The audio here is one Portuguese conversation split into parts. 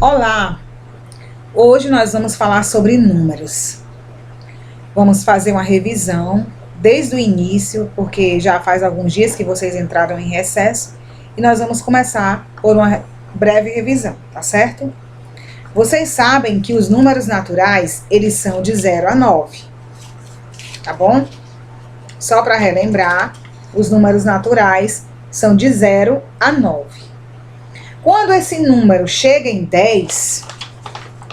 Olá! Hoje nós vamos falar sobre números. Vamos fazer uma revisão desde o início, porque já faz alguns dias que vocês entraram em recesso, e nós vamos começar por uma breve revisão, tá certo? Vocês sabem que os números naturais, eles são de 0 a 9, tá bom? Só para relembrar, os números naturais são de 0 a 9. Quando esse número chega em 10,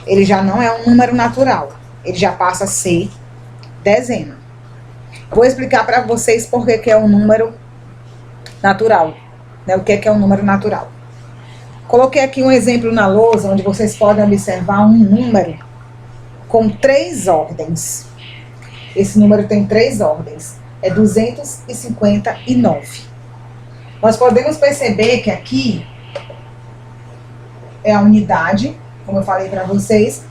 ele já não é um número natural, ele já passa a ser dezena. Vou explicar para vocês por que é um número natural, né? O que é um número natural. Coloquei aqui um exemplo na lousa, onde vocês podem observar um número com 3 ordens. Esse número tem 3 ordens, é 259. Nós podemos perceber que aqui é a unidade, como eu falei para vocês.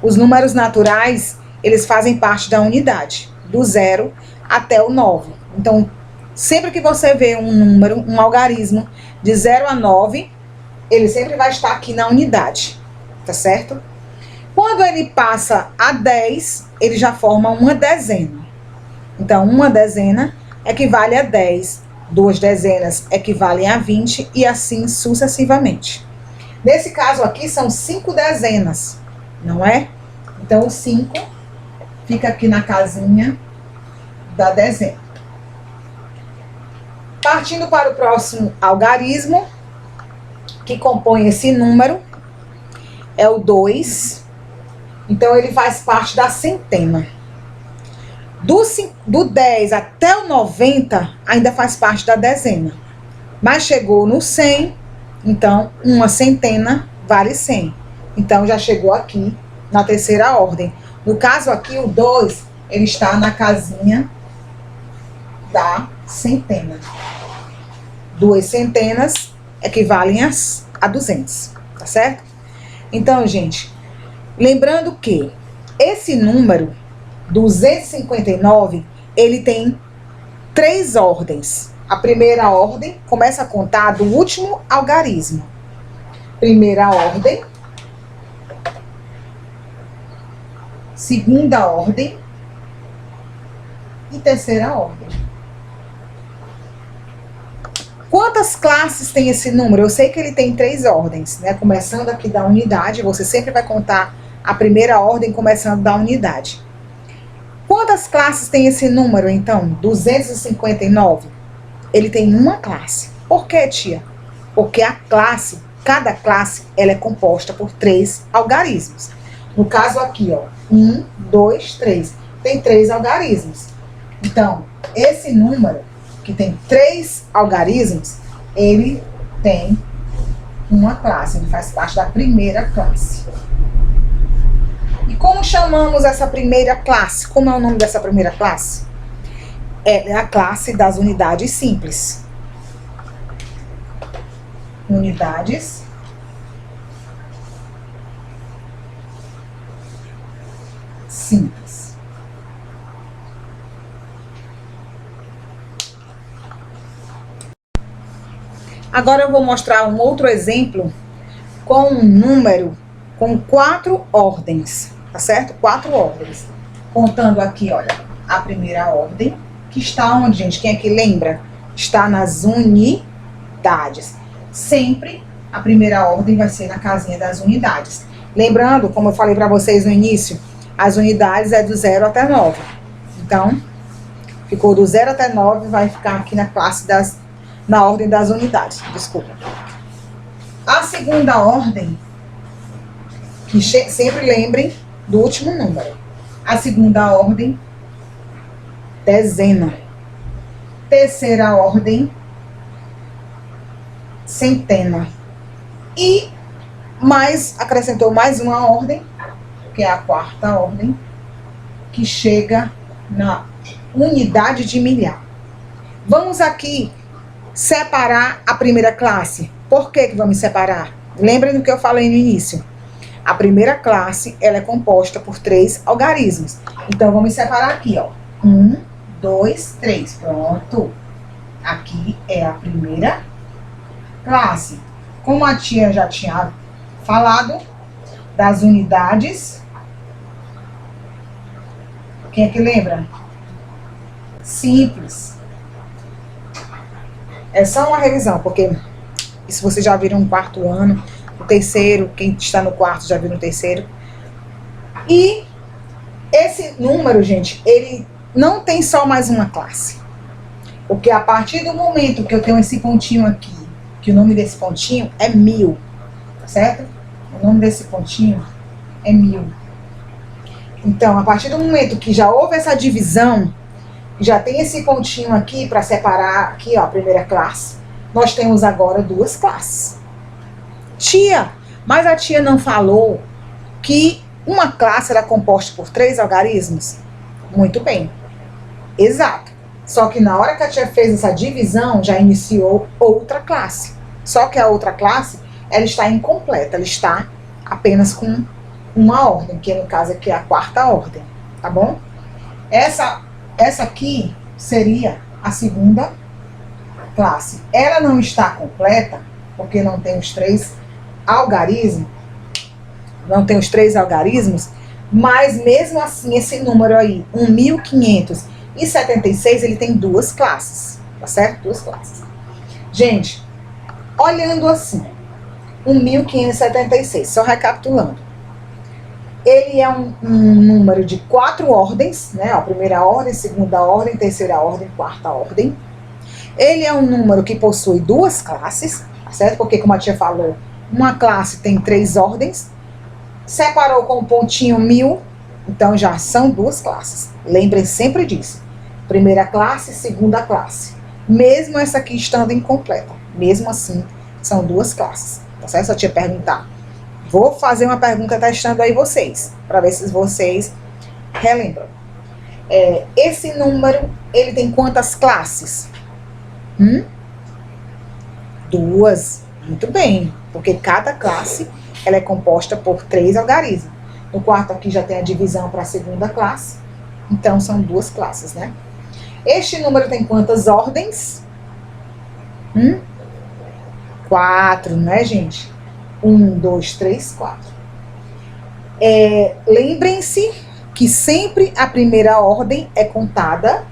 Os números naturais, eles fazem parte da unidade, do 0 até o 9. Então, sempre que você vê um número, um algarismo de 0 a 9, ele sempre vai estar aqui na unidade, tá certo? Quando ele passa a 10, ele já forma uma dezena. Então, uma dezena equivale a 10, 2 dezenas equivalem a 20 e assim sucessivamente. Nesse caso aqui, são 5 dezenas, não é? Então, o 5 fica aqui na casinha da dezena. Partindo para o próximo algarismo, que compõe esse número, é o 2. Então, ele faz parte da centena. Do 10 até o 90, ainda faz parte da dezena. Mas chegou no 100, então, uma centena vale 100. Então, já chegou aqui na terceira ordem. No caso aqui, o 2, ele está na casinha da centena. 2 centenas equivalem a 200, tá certo? Então, gente, lembrando que esse número, 259, ele tem 3 ordens. A primeira ordem começa a contar do último algarismo. Primeira ordem. Segunda ordem. E terceira ordem. Quantas classes tem esse número? Eu sei que ele tem 3 ordens, né? Começando aqui da unidade, você sempre vai contar a primeira ordem começando da unidade. Quantas classes tem esse número, então? 259. Ele tem uma classe. Por quê, tia? Porque cada classe, ela é composta por 3 algarismos. No caso aqui, ó, 1, 2, 3. Tem 3 algarismos. Então, esse número, que tem 3 algarismos, ele tem uma classe, ele faz parte da primeira classe. E como chamamos essa primeira classe? Como é o nome dessa primeira classe? É a classe das unidades simples. Unidades simples. Agora eu vou mostrar um outro exemplo com um número com 4 ordens, tá certo? 4 ordens. Contando aqui, olha, a primeira ordem, que está onde, gente? Quem é que lembra? Está nas unidades. Sempre a primeira ordem vai ser na casinha das unidades. Lembrando, como eu falei para vocês no início, as unidades é do 0 até 9. Então, ficou do 0 até 9, vai ficar aqui na classe na ordem das unidades. Desculpa. A segunda ordem, que sempre lembrem do último número. A segunda ordem, dezena. Terceira ordem, centena. E acrescentou mais uma ordem, que é a quarta ordem, que chega na unidade de milhar. Vamos aqui separar a primeira classe. Por que vamos separar? Lembrem do que eu falei no início. A primeira classe, ela é composta por 3 algarismos. Então, vamos separar aqui, ó. 1, 2, 3. Pronto. Aqui é a primeira classe. Como a tia já tinha falado das unidades. Quem é que lembra? Simples. É só uma revisão, porque isso vocês já viram no quarto ano, no terceiro, quem está no quarto já viu no terceiro. E esse número, gente, ele não tem só mais uma classe. Porque a partir do momento que eu tenho esse pontinho aqui, que o nome desse pontinho é 1000, tá certo? O nome desse pontinho é 1000. Então, a partir do momento que já houve essa divisão, já tem esse pontinho aqui para separar aqui, ó, a primeira classe, nós temos agora duas classes. Tia, mas a tia não falou que uma classe era composta por 3 algarismos? Muito bem. Exato. Só que na hora que a tia fez essa divisão, já iniciou outra classe. Só que a outra classe, ela está incompleta, ela está apenas com uma ordem, que no caso aqui é a quarta ordem, tá bom? Essa aqui seria a segunda classe. Ela não está completa, porque não tem os 3 algarismos, mas mesmo assim esse número aí, 1576, ele tem duas classes, tá certo? Duas classes. Gente, olhando assim, 1576, só recapitulando. Ele é um número de 4 ordens, né? Ó, primeira ordem, segunda ordem, terceira ordem, quarta ordem. Ele é um número que possui duas classes, tá certo? Porque, como a tia falou, uma classe tem 3 ordens. Separou com o pontinho 1000, então já são duas classes. Lembrem sempre disso. Primeira classe, segunda classe. Mesmo essa aqui estando incompleta. Mesmo assim, são duas classes. Tá certo? Só tinha perguntar. Vou fazer uma pergunta testando aí vocês, para ver se vocês relembram. Esse número, ele tem quantas classes? 2. Muito bem, porque cada classe ela é composta por 3 algarismos. No quarto aqui já tem a divisão para a segunda classe, então são 2 classes, né? Este número tem quantas ordens? 4, né, gente? 1, 2, 3, 4. Lembrem-se que sempre a primeira ordem é contada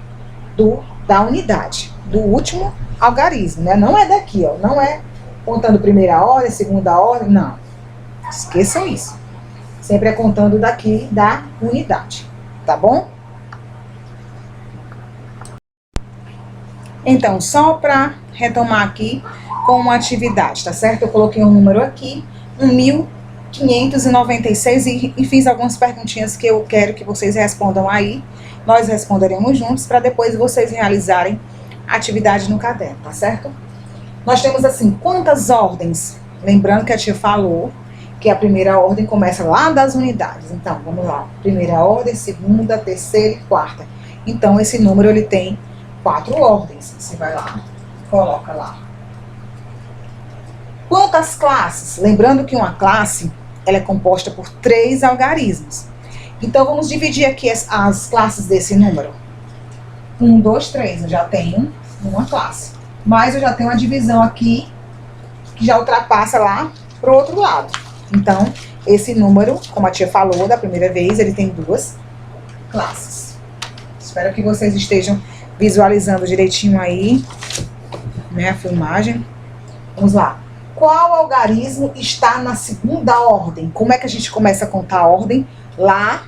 da unidade, do último algarismo, né? Não é daqui, ó, não é contando primeira ordem, segunda ordem, não. Esqueçam isso. Sempre é contando daqui da unidade, tá bom? Então, só para retomar aqui com uma atividade, tá certo? Eu coloquei um número aqui, 1596, e fiz algumas perguntinhas que eu quero que vocês respondam aí. Nós responderemos juntos para depois vocês realizarem a atividade no caderno, tá certo? Nós temos assim, quantas ordens? Lembrando que a tia falou que a primeira ordem começa lá das unidades. Então, vamos lá. Primeira ordem, segunda, terceira e quarta. Então, esse número, ele tem 4 ordens. Você vai lá, coloca lá. Quantas classes? Lembrando que uma classe, ela é composta por 3 algarismos. Então, vamos dividir aqui as classes desse número. 1, 2, 3. Eu já tenho uma classe. Mas eu já tenho uma divisão aqui, que já ultrapassa lá para o outro lado. Então, esse número, como a tia falou da primeira vez, ele tem 2 classes. Espero que vocês estejam visualizando direitinho aí, né, a filmagem. Vamos lá. Qual algarismo está na segunda ordem? Como é que a gente começa a contar a ordem? Lá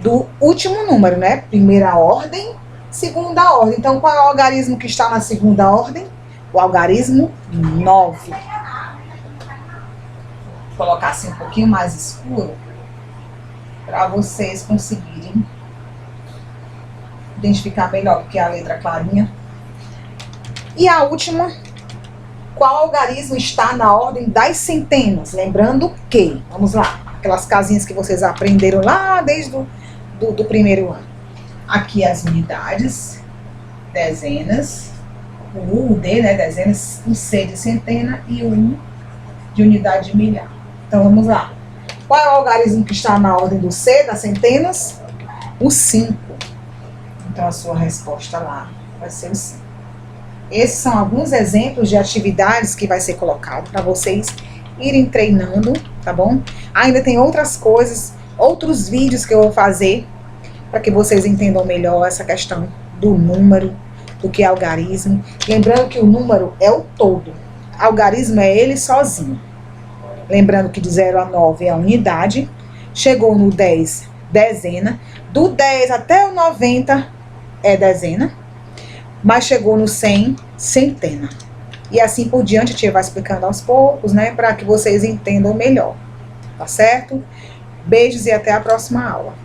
do último número, né? Primeira ordem, segunda ordem. Então, qual é o algarismo que está na segunda ordem? O algarismo 9. Vou colocar assim um pouquinho mais escuro para vocês conseguirem identificar melhor, porque a letra clarinha. E a última, qual algarismo está na ordem das centenas? Lembrando que, vamos lá, aquelas casinhas que vocês aprenderam lá desde do primeiro ano. Aqui as unidades, dezenas, o U, o D, né, dezenas, o C de centena e o U de unidade de milhar. Então, vamos lá. Qual é o algarismo que está na ordem do C, das centenas? O 5. Então, a sua resposta lá vai ser o 5. Esses são alguns exemplos de atividades que vai ser colocado para vocês irem treinando, tá bom? Ainda tem outras coisas, outros vídeos que eu vou fazer para que vocês entendam melhor essa questão do número, do que é algarismo. Lembrando que o número é o todo, algarismo é ele sozinho. Lembrando que de 0 a 9 é a unidade, chegou no 10, dezena, do 10 até o 90 é dezena, mas chegou no 100, centena. E assim por diante, a tia vai explicando aos poucos, né, para que vocês entendam melhor, tá certo? Beijos e até a próxima aula.